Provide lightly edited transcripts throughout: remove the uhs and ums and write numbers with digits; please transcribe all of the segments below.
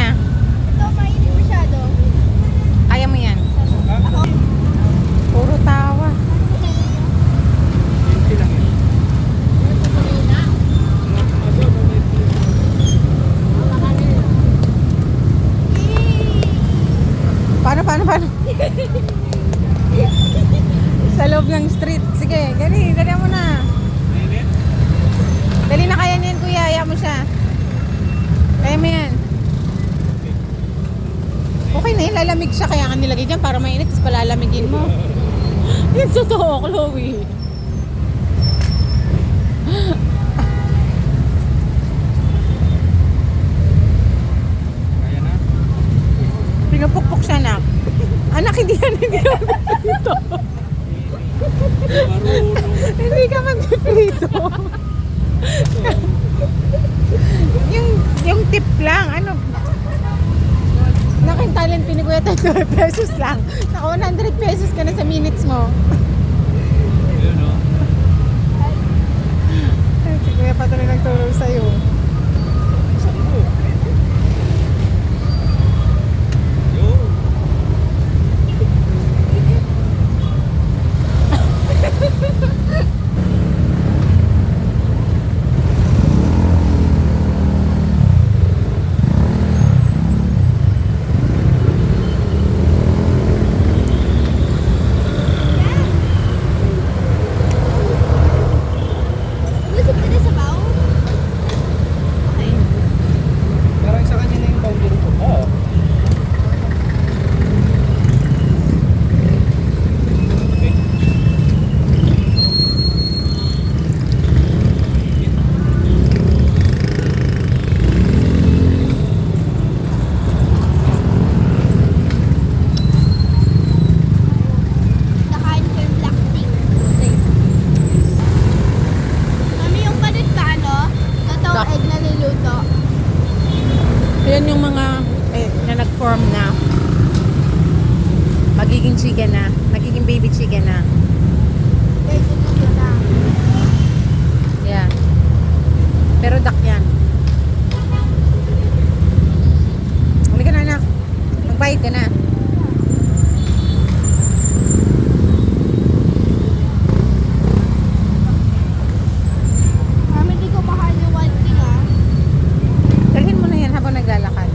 na. Ito, mainit masyado. Kaya mo yan. Ako. Puro tawa. Paano? Sa loob ng street. Sige, dali mo na. Dali na, kaya niyan kuya. Haya mo siya. Kaya mo yan. Okay na yun, lalamig siya. Kaya nga nilagay dyan para mainit. Tapos palalamigin mo. Yan totoo, Chloe. Pinupukpok siya, anak. Anak, hindi yan dito. Hindi ka mag-prito. yung tip lang, ano, nakintalent piniguya tayo 12 pesos lang. Naka 100 pesos ka na sa minutes mo. Ayun o. Si kuya patuloy nagturo sa'yo. Busog ka na sa baw? Okay. Parang sa kanya na yung boundary ko. Oo. Nakain ko yung black tea. Mami, yung panit ba ano? Totoong Black. egg na niluto. Yan yung mga na nag-form na. Magiging chicken na. Magiging baby chicken na. Egg na niluto. Yeah. Pero duck yan. Halika na, anak. Magbayad ka na. Mami, di ko mahal yung one thing ah. Dalhin mo na yan habang naglalakad.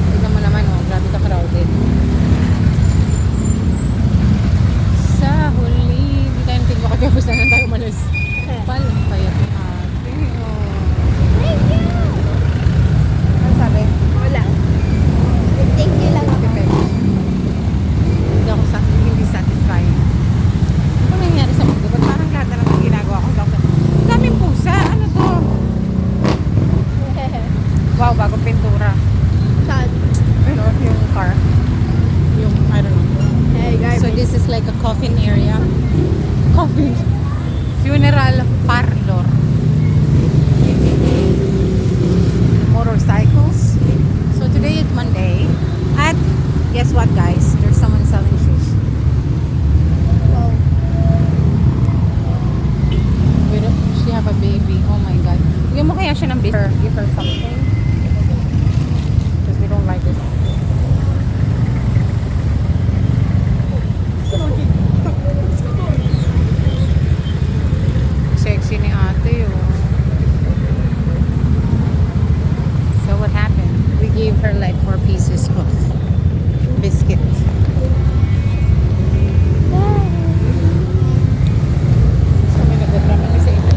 Tignan mo naman, oh. Grabe ka crowded. Sa huli, di tayo tignan ko kaya basta na tayo umalis. Palang kaya ni ate, oh. Thank you! Ano sabi? Wala. Thank you lang ako. Hindi ako hindi satisfied. Ano nangyari sa mundo? Ba't parang lahat na lang ang ginagawa ko? Daming pusa. Ano to? Wow, bagong pintura. Saan? Ano, yung car. Yung, I don't know. Hey, guys. So this is like a coffin area. Coffin. Funeral parlor. Motorcycles. So today is Monday. At guess what, guys? There's someone selling shoes. Wow. Wait, she have a baby. Oh my God. Bigyan mo kaya siya ng biscuit. Give her something. Because we don't like it. Sexy ni ate, oh. So what happened? We gave her like 4 pieces of biscuit. So may nagdramatize dito.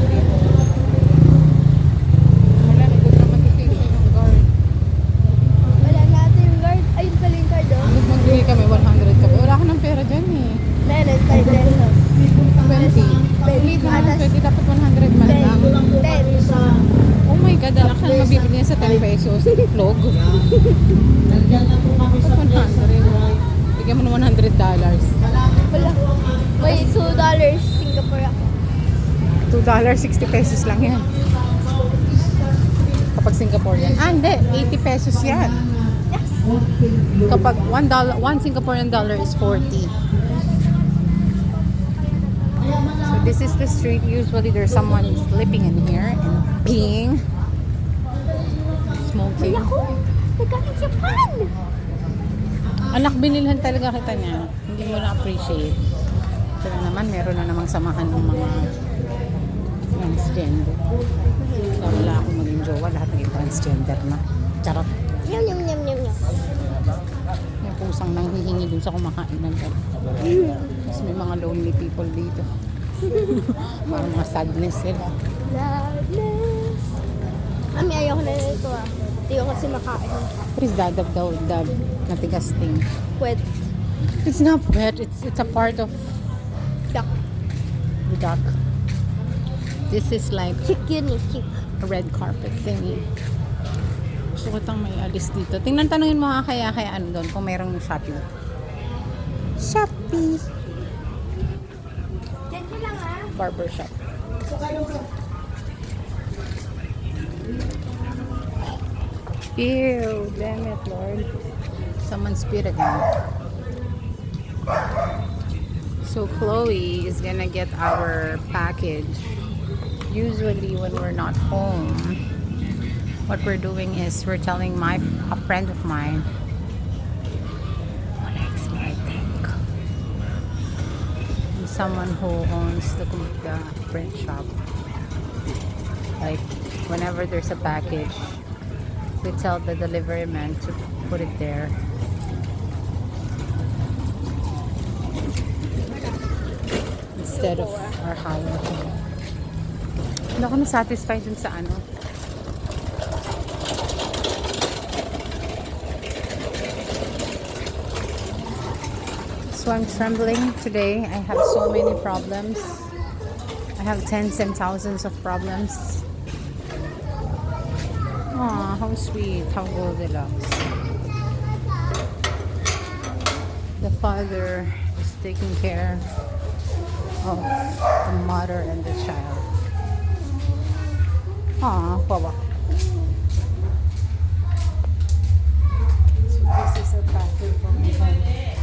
Wala, nagdramatize yung guard. Wala natin yung guard. Ayun pala yung card oh. Magbigay kami 100 kami. Wala ka ng pera dyan eh. Meron, 5 pesos. 20. Ulit na 20, dapat 100 man lang. 10. Oh my God, anak, saan mabibili niya sa 10 pesos? Itlog? Dapat 100. Bigyan mo ng $100. Wala. Wait, $2 Singapore ako. $2, 60 pesos lang yan. Kapag Singaporean. Ah, hindi. 80 pesos yan. Yes. Kapag $1, 1 Singaporean dollar is 40. So this is the street. Usually there's someone sleeping in here and peeing. Anak, binilhan talaga kita niya. Hindi mo na-appreciate. Ito na naman, meron na namang samahan ng mga transgender. Kaya wala akong maging jowa, lahat naging transgender na. Charot. Yum, yum, yum, yum, yum. Yung pusang nang hihingi dun sa kumakain ng gano'n. Tapos may mga lonely people dito. Parang mga sadness sila. Loveless. Mami, ayoko na nito ah. Hindi ko kasi makain. What is that? The matigas thing. Wet. It's not wet. It's a part of Duck. the duck. This is like Chicken eh, chick. a red carpet thingy. Gusto ko tang may alis dito. Tingnan, tanungin mo nga kaya ano doon kung mayroong Shopee. Shopee. Diyan ka lang ah. Barber shop. Ew, damn it, Lord. Someone spit again. So Chloe is gonna get our package. Usually when we're not home, what we're doing is we're telling a friend of mine, I think, someone who owns the print shop. Like whenever there's a package, we tell the delivery man to put it there. Instead of our house. Hindi ako na-satisfied dun sa ano. So I'm trembling today. I have so many problems. I have tens and thousands of problems. Aw, how sweet. How Goldilocks. The father is taking care of the mother and the child. Aw, wawa. So this is a package from my home.